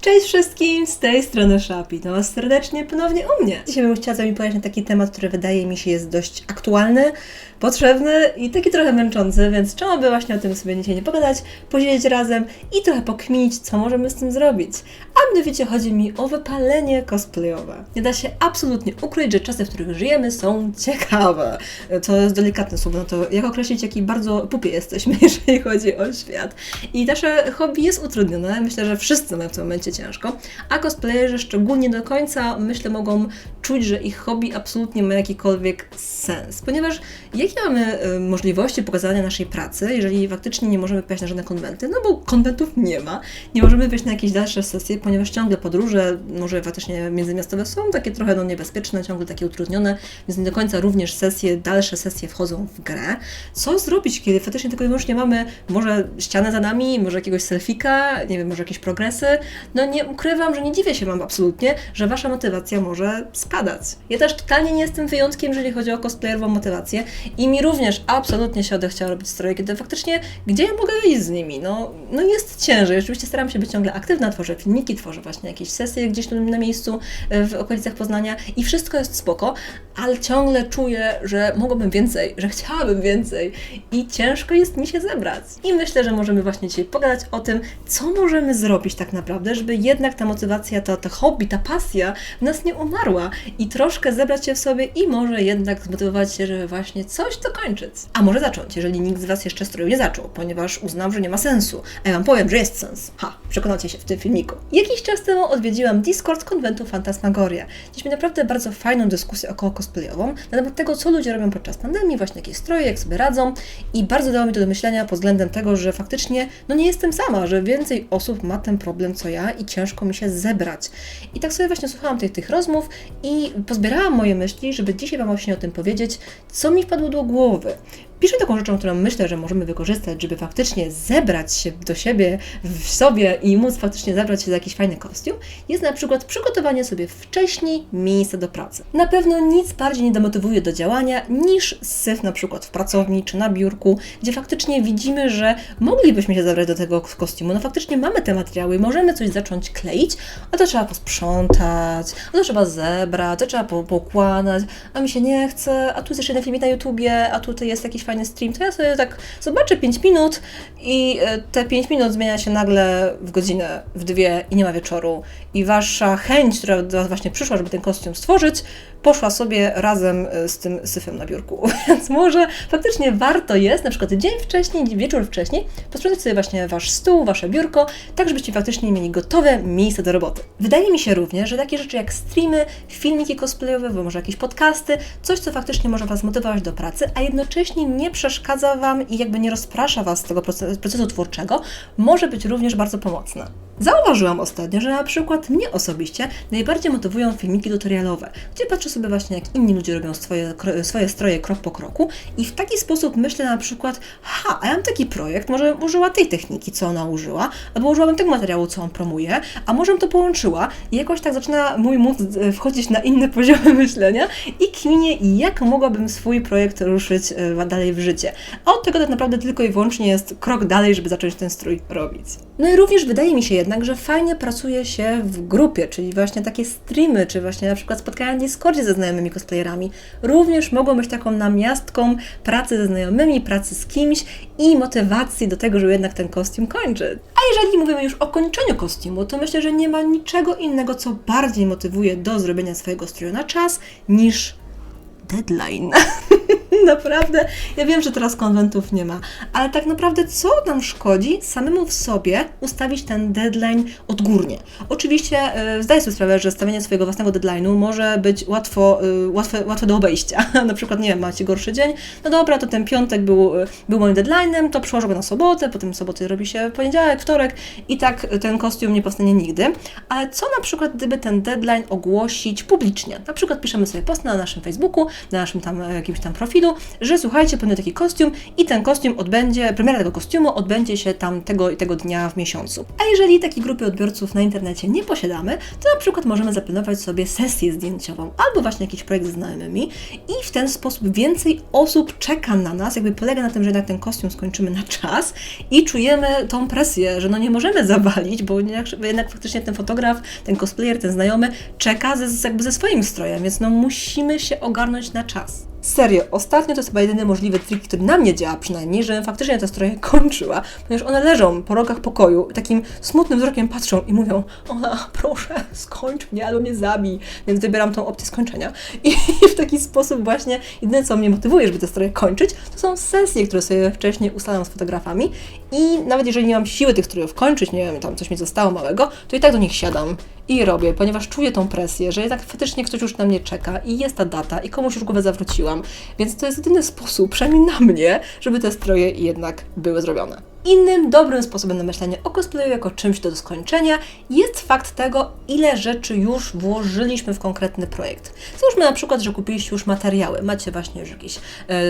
Cześć wszystkim, z tej strony Sza, witam Was serdecznie ponownie u mnie. Dzisiaj bym chciała z Wami powiedzieć na taki temat, który wydaje mi się jest dość aktualny, potrzebny i taki trochę męczący, więc czemu by właśnie o tym sobie dzisiaj nie pogadać, posiedzieć razem i trochę pokminić, co możemy z tym zrobić. A mianowicie chodzi mi o wypalenie cosplayowe. Nie da się absolutnie ukryć, że czasy, w których żyjemy, są ciekawe. To jest delikatne słowo, no to jak określić, jaki bardzo pupie jesteśmy, jeżeli chodzi o świat. I nasze hobby jest utrudnione, myślę, że wszyscy mają w tym momencie ciężko, a cosplayerzy szczególnie do końca, myślę, mogą czuć, że ich hobby absolutnie ma jakikolwiek sens, ponieważ jakie mamy możliwości pokazania naszej pracy, jeżeli faktycznie nie możemy pójść na żadne konwenty, no bo konwentów nie ma, nie możemy wyjść na jakieś dalsze sesje, ponieważ ciągle podróże, może faktycznie międzymiastowe są takie trochę niebezpieczne, ciągle takie utrudnione, więc nie do końca również dalsze sesje wchodzą w grę. Co zrobić, kiedy faktycznie tylko i wyłącznie mamy może ścianę za nami, może jakiegoś selfika, nie wiem, może jakieś progresy? No nie ukrywam, że nie dziwię się Wam absolutnie, że Wasza motywacja może spadać. Ja też totalnie nie jestem wyjątkiem, jeżeli chodzi o cosplayerową motywację i mi również absolutnie się odechciało robić stroje, kiedy faktycznie, gdzie ja mogę iść z nimi? No jest ciężej. Oczywiście staram się być ciągle aktywna, tworzę filmiki, tworzę właśnie jakieś sesje gdzieś tu na miejscu w okolicach Poznania i wszystko jest spoko, ale ciągle czuję, że mogłabym więcej, że chciałabym więcej i ciężko jest mi się zebrać. I myślę, że możemy właśnie dzisiaj pogadać o tym, co możemy zrobić tak naprawdę, żeby jednak ta motywacja, to hobby, ta pasja w nas nie umarła i troszkę zebrać się w sobie i może jednak zmotywować się, żeby właśnie coś dokończyć. A może zacząć, jeżeli nikt z Was jeszcze stroju nie zaczął, ponieważ uznał, że nie ma sensu. A ja Wam powiem, że jest sens. Przekonacie się w tym filmiku. Jakiś czas temu odwiedziłam Discord konwentu Fantasmagoria. Mieliśmy naprawdę bardzo fajną dyskusję około cosplayową na temat tego, co ludzie robią podczas pandemii, właśnie jakie stroje, jak sobie radzą i bardzo dało mi to do myślenia pod względem tego, że faktycznie nie jestem sama, że więcej osób ma ten problem co ja i ciężko mi się zebrać. I tak sobie właśnie słuchałam tych rozmów i pozbierałam moje myśli, żeby dzisiaj Wam właśnie o tym powiedzieć, co mi wpadło do głowy. Pierwszą taką rzeczą, którą myślę, że możemy wykorzystać, żeby faktycznie zebrać się do siebie w sobie i móc faktycznie zabrać się za jakiś fajny kostium, jest na przykład przygotowanie sobie wcześniej miejsca do pracy. Na pewno nic bardziej nie demotywuje do działania niż syf na przykład w pracowni czy na biurku, gdzie faktycznie widzimy, że moglibyśmy się zabrać do tego kostiumu. No faktycznie mamy te materiały, możemy coś zacząć kleić, a to trzeba posprzątać, a to trzeba zebrać, to trzeba poukładać, a mi się nie chce, a tu jest jeszcze jeden filmik na YouTubie, a tutaj jest jakiś fajny stream, to ja sobie tak zobaczę 5 minut i te 5 minut zmienia się nagle w godzinę, w 2 i nie ma wieczoru. I Wasza chęć, która do Was właśnie przyszła, żeby ten kostium stworzyć, poszła sobie razem z tym syfem na biurku. Więc może faktycznie warto jest, na przykład dzień wcześniej, wieczór wcześniej, posprzątać sobie właśnie Wasz stół, Wasze biurko, tak żebyście faktycznie mieli gotowe miejsce do roboty. Wydaje mi się również, że takie rzeczy jak streamy, filmiki cosplayowe, bo może jakieś podcasty, coś, co faktycznie może Was zmotywować do pracy, a jednocześnie nie przeszkadza Wam i jakby nie rozprasza Was z tego procesu twórczego, może być również bardzo pomocne. Zauważyłam ostatnio, że na przykład mnie osobiście najbardziej motywują filmiki tutorialowe, gdzie patrzę sobie właśnie, jak inni ludzie robią swoje stroje krok po kroku i w taki sposób myślę na przykład, a ja mam taki projekt, może użyła tej techniki, co ona użyła, albo użyłabym tego materiału, co on promuje, a może bym to połączyła i jakoś tak zaczyna mój mózg wchodzić na inne poziomy myślenia i kminie, jak mogłabym swój projekt ruszyć dalej w życie. A od tego tak naprawdę tylko i wyłącznie jest krok dalej, żeby zacząć ten strój robić. No i również wydaje mi się jednak, że fajnie pracuje się w grupie, czyli właśnie takie streamy, czy właśnie na przykład spotkania na Discordzie ze znajomymi cosplayerami, również mogą być taką namiastką pracy ze znajomymi, pracy z kimś i motywacji do tego, żeby jednak ten kostium kończyć. A jeżeli mówimy już o kończeniu kostiumu, to myślę, że nie ma niczego innego, co bardziej motywuje do zrobienia swojego stroju na czas, niż deadline. Naprawdę, ja wiem, że teraz konwentów nie ma, ale tak naprawdę co nam szkodzi samemu w sobie ustawić ten deadline odgórnie? Oczywiście zdaję sobie sprawę, że stawianie swojego własnego deadline'u może być łatwe do obejścia. Na przykład, nie wiem, macie gorszy dzień, no dobra, to ten piątek był moim deadline'em, to przełożę go na sobotę, potem soboty robi się poniedziałek, wtorek i tak ten kostium nie powstanie nigdy. Ale co na przykład, gdyby ten deadline ogłosić publicznie? Na przykład piszemy sobie post na naszym Facebooku, na naszym tam jakimś tam profilu, profilu, że słuchajcie, planuję taki kostium i ten kostium premiera tego kostiumu odbędzie się tam tego i tego dnia w miesiącu. A jeżeli takiej grupy odbiorców na internecie nie posiadamy, to na przykład możemy zaplanować sobie sesję zdjęciową albo właśnie jakiś projekt ze znajomymi i w ten sposób więcej osób czeka na nas, jakby polega na tym, że jednak ten kostium skończymy na czas i czujemy tą presję, że no nie możemy zawalić, bo jednak faktycznie ten fotograf, ten cosplayer, ten znajomy czeka ze swoim strojem, więc no musimy się ogarnąć na czas. Serio, ostatnio to jest chyba jedyny możliwy trik, który na mnie działa przynajmniej, żebym faktycznie te stroje kończyła, ponieważ one leżą po rogach pokoju, takim smutnym wzrokiem patrzą i mówią: Ola, proszę, skończ mnie albo mnie zabij, więc wybieram tą opcję skończenia. I w taki sposób właśnie jedyne, co mnie motywuje, żeby te stroje kończyć, to są sesje, które sobie wcześniej ustalam z fotografami i nawet jeżeli nie mam siły tych strojów kończyć, nie wiem, tam coś mi zostało małego, to i tak do nich siadam i robię, ponieważ czuję tą presję, że jednak faktycznie ktoś już na mnie czeka i jest ta data i komuś już głowę zawróciłam, więc to jest jedyny sposób, przynajmniej na mnie, żeby te stroje jednak były zrobione. Innym dobrym sposobem na myślenie o cosplayu jako czymś do skończenia jest fakt tego, ile rzeczy już włożyliśmy w konkretny projekt. Załóżmy na przykład, że kupiliście już materiały, macie właśnie już jakieś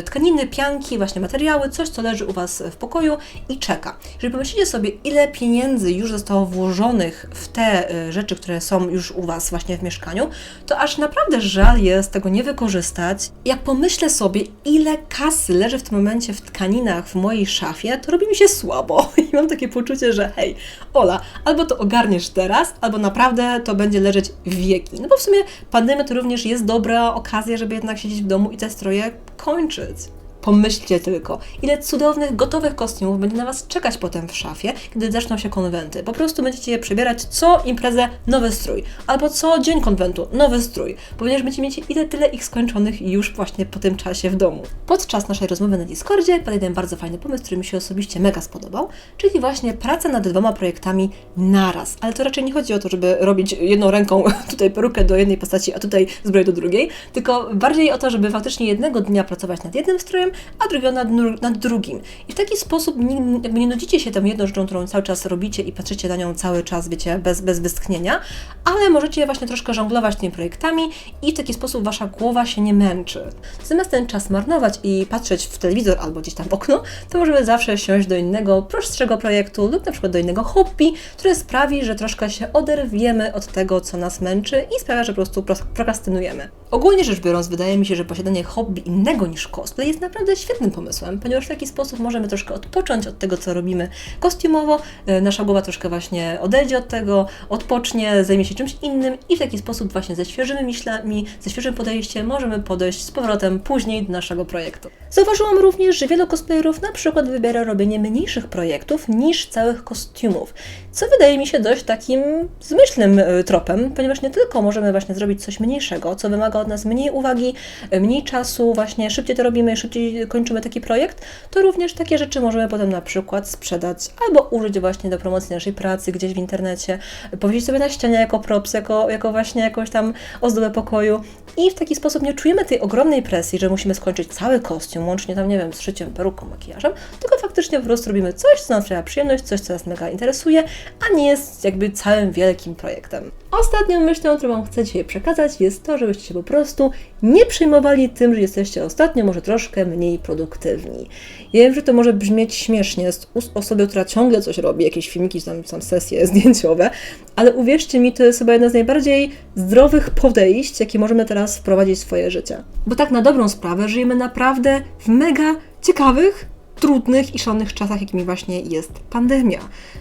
tkaniny, pianki, właśnie materiały, coś co leży u Was w pokoju i czeka. Jeżeli pomyślicie sobie, ile pieniędzy już zostało włożonych w te rzeczy, które są już u Was właśnie w mieszkaniu, to aż naprawdę żal jest tego nie wykorzystać. Jak pomyślę sobie, ile kasy leży w tym momencie w tkaninach w mojej szafie, to robi mi się słabo i mam takie poczucie, że hej, Ola, albo to ogarniesz teraz, albo naprawdę to będzie leżeć w wieki. No bo w sumie pandemia to również jest dobra okazja, żeby jednak siedzieć w domu i te stroje kończyć. Pomyślcie tylko, ile cudownych, gotowych kostiumów będzie na Was czekać potem w szafie, kiedy zaczną się konwenty. Po prostu będziecie je przebierać co imprezę nowy strój, albo co dzień konwentu nowy strój, ponieważ będziecie mieć tyle ich skończonych już właśnie po tym czasie w domu. Podczas naszej rozmowy na Discordzie padł jeden bardzo fajny pomysł, który mi się osobiście mega spodobał, czyli właśnie praca nad 2 projektami naraz. Ale to raczej nie chodzi o to, żeby robić jedną ręką tutaj perukę do jednej postaci, a tutaj zbroję do drugiej, tylko bardziej o to, żeby faktycznie jednego dnia pracować nad jednym strojem, a drugiego nad drugim. I w taki sposób nie nudzicie się tą jedną rzeczą, którą cały czas robicie i patrzycie na nią cały czas, wiecie, bez wyschnienia, ale możecie właśnie troszkę żonglować tymi projektami i w taki sposób Wasza głowa się nie męczy. Zamiast ten czas marnować i patrzeć w telewizor albo gdzieś tam w okno, to możemy zawsze siąść do innego, prostszego projektu lub na przykład do innego hobby, które sprawi, że troszkę się oderwiemy od tego, co nas męczy i sprawia, że po prostu prokrastynujemy. Ogólnie rzecz biorąc, wydaje mi się, że posiadanie hobby innego niż cosplay jest naprawdę świetnym pomysłem, ponieważ w taki sposób możemy troszkę odpocząć od tego, co robimy kostiumowo, nasza głowa troszkę właśnie odejdzie od tego, odpocznie, zajmie się czymś innym i w taki sposób właśnie ze świeżymi myślami, ze świeżym podejściem możemy podejść z powrotem później do naszego projektu. Zauważyłam również, że wielu cosplayerów na przykład wybiera robienie mniejszych projektów niż całych kostiumów, co wydaje mi się dość takim zmyślnym tropem, ponieważ nie tylko możemy właśnie zrobić coś mniejszego, co wymaga od nas mniej uwagi, mniej czasu, właśnie szybciej to robimy, szybciej kończymy taki projekt, to również takie rzeczy możemy potem na przykład sprzedać albo użyć właśnie do promocji naszej pracy gdzieś w internecie, powiesić sobie na ścianie jako props, jako właśnie jakąś tam ozdobę pokoju i w taki sposób nie czujemy tej ogromnej presji, że musimy skończyć cały kostium, łącznie tam, nie wiem, z szyciem, peruką, makijażem, tylko faktycznie po prostu robimy coś, co nam sprawia przyjemność, coś, co nas mega interesuje, a nie jest jakby całym wielkim projektem. Ostatnią myślą, którą Wam chcę dzisiaj przekazać, jest to, żebyście się po prostu nie przejmowali tym, że jesteście ostatnio może troszkę mniej produktywni. Ja wiem, że to może brzmieć śmiesznie z ust osoby, która ciągle coś robi, jakieś filmiki, tam sesje zdjęciowe, ale uwierzcie mi, to jest chyba jedno z najbardziej zdrowych podejść, jakie możemy teraz wprowadzić w swoje życie. Bo tak na dobrą sprawę żyjemy naprawdę w mega ciekawych, trudnych i szalonych czasach, jakimi właśnie jest pandemia.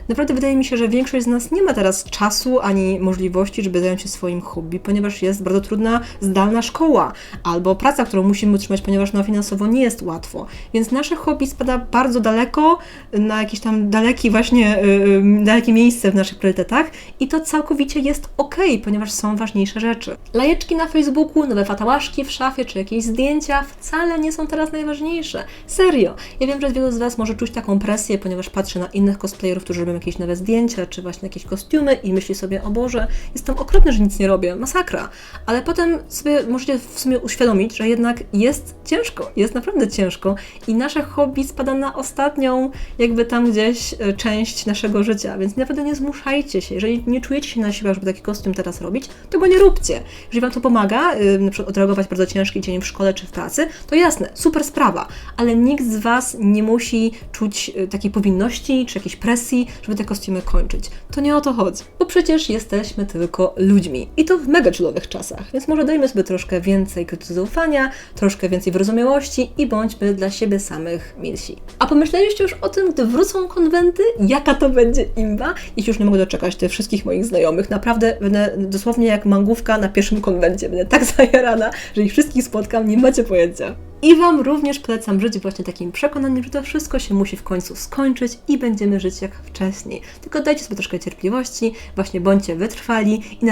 Naprawdę wydaje mi się, że większość z nas nie ma teraz czasu ani możliwości, żeby zająć się swoim hobby, ponieważ jest bardzo trudna zdalna szkoła albo praca, którą musimy utrzymać, ponieważ finansowo nie jest łatwo. Więc nasze hobby spada bardzo daleko, na jakieś tam dalekie miejsce w naszych priorytetach i to całkowicie jest okej, ponieważ są ważniejsze rzeczy. Lajeczki na Facebooku, nowe fatałaszki w szafie czy jakieś zdjęcia wcale nie są teraz najważniejsze. Serio. Ja wiem, że że wielu z Was może czuć taką presję, ponieważ patrzy na innych cosplayerów, którzy robią jakieś nowe zdjęcia, czy właśnie jakieś kostiumy i myśli sobie, o Boże, jestem okropny, że nic nie robię, masakra. Ale potem sobie możecie w sumie uświadomić, że jednak jest ciężko, jest naprawdę ciężko i nasze hobby spada na ostatnią, jakby tam gdzieś część naszego życia, więc naprawdę nie zmuszajcie się. Jeżeli nie czujecie się na siłach, żeby taki kostium teraz robić, to go nie róbcie. Jeżeli Wam to pomaga, na przykład odreagować bardzo ciężki dzień w szkole czy w pracy, to jasne, super sprawa, ale nikt z Was nie musi czuć takiej powinności czy jakiejś presji, żeby te kostiumy kończyć. To nie o to chodzi, bo przecież jesteśmy tylko ludźmi i to w mega chillowych czasach, więc może dajmy sobie troszkę więcej kredytu zaufania, troszkę więcej wyrozumiałości i bądźmy dla siebie samych milsi. A pomyśleliście już o tym, gdy wrócą konwenty? Jaka to będzie imba? I już nie mogę doczekać tych wszystkich moich znajomych. Naprawdę będę dosłownie jak mangówka na pierwszym konwencie. Będę tak zajarana, że ich wszystkich spotkam, nie macie pojęcia. I Wam również polecam żyć właśnie takim przekonaniem, że to wszystko się musi w końcu skończyć i będziemy żyć jak wcześniej. Tylko dajcie sobie troszkę cierpliwości, właśnie bądźcie wytrwali i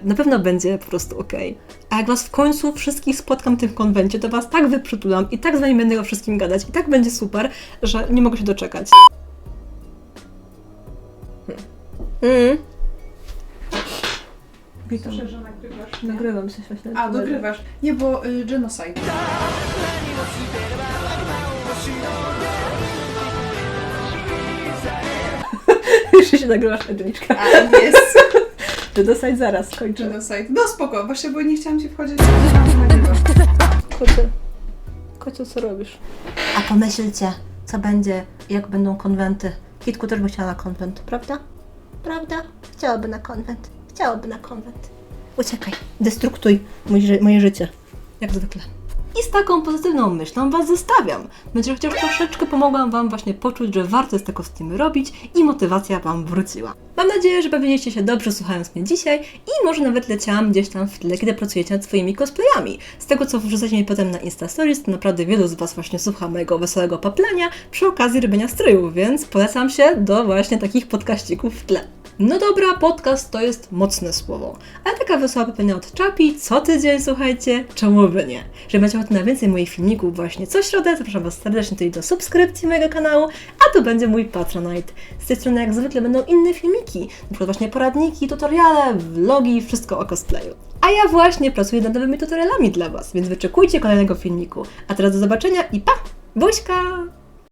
na pewno będzie po prostu okej. A jak Was w końcu wszystkich spotkam w tym konwencie, to Was tak wyprzytulam i tak z Wami będę o wszystkim gadać i tak będzie super, że nie mogę się doczekać. Witam. Słyszę, że nagrywasz. nie? Nagrywam się właśnie. A, dogrywasz. Nie, bo genocide. Jeszcze się nagrywasz, Angeliczka. A, jest. Czy dosyć zaraz skończę. Genocide. No spoko, właśnie, bo nie chciałam Ci wchodzić, że nagrywasz. Kocie, co robisz? A pomyślcie, co będzie, jak będą konwenty. Kitku też by chciała na konwent, prawda? Prawda? Chciałaby na konwent. Chciałaby na konwent. Uciekaj, destruktuj moje życie. Jak zwykle. I z taką pozytywną myślą Was zostawiam. Będzie chociaż troszeczkę pomogłam Wam właśnie poczuć, że warto jest te kostiumy robić i motywacja Wam wróciła. Mam nadzieję, że bawiliście się dobrze słuchając mnie dzisiaj i może nawet leciałam gdzieś tam w tle, kiedy pracujecie nad swoimi cosplayami. Z tego, co wrzucacie mi potem na Insta Stories, to naprawdę wielu z Was właśnie słucha mojego wesołego paplania przy okazji robienia strojów, więc polecam się do właśnie takich podkaścików w tle. No dobra, podcast to jest mocne słowo, ale taka wesoła paplania od Czapi co tydzień, słuchajcie, czemu by nie? Jeżeli macie ochotę na więcej moich filmików właśnie co środę, zapraszam Was serdecznie tutaj do subskrypcji mojego kanału, a to będzie mój Patronite. Z tej strony jak zwykle będą inne filmiki, na przykład właśnie poradniki, tutoriale, vlogi, wszystko o cosplayu. A ja właśnie pracuję nad nowymi tutorialami dla Was, więc wyczekujcie kolejnego filmiku. A teraz do zobaczenia i pa! Buźka!